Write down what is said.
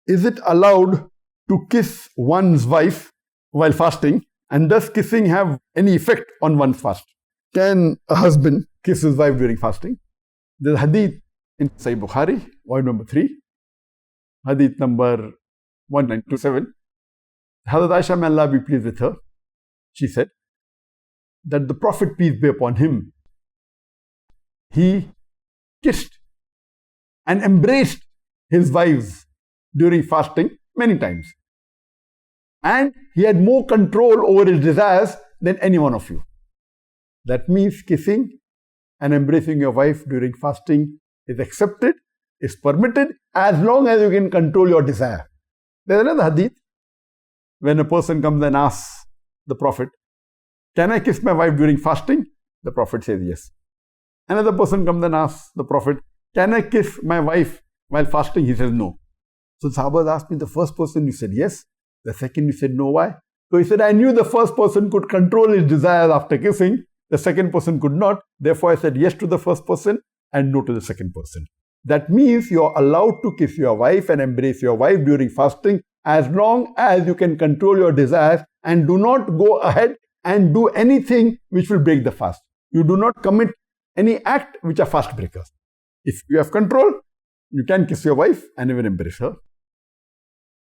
is it allowed to kiss one's wife while fasting? And does kissing have any effect on one's fast? Can a husband kiss his wife during fasting? There's a hadith in Sahih Bukhari, volume number 3, hadith number 1927. Hazrat Aisha, may Allah be pleased with her, she said that the Prophet, peace be upon him, he kissed and embraced his wives during fasting many times. And he had more control over his desires than any one of you. That means kissing and embracing your wife during fasting is accepted, is permitted, as long as you can control your desire. There's another hadith, when a person comes and asks the Prophet, can I kiss my wife during fasting? The Prophet says yes. Another person comes and asks the Prophet, can I kiss my wife while fasting? He says no. So the Sahabas asked me, the first person you said yes, the second you said no, why? So he said, I knew the first person could control his desires after kissing, the second person could not. Therefore I said yes to the first person and no to the second person. That means you are allowed to kiss your wife and embrace your wife during fasting as long as you can control your desires and do not go ahead and do anything which will break the fast. You do not commit any act which are fast breakers. If you have control, you can kiss your wife and even embrace her.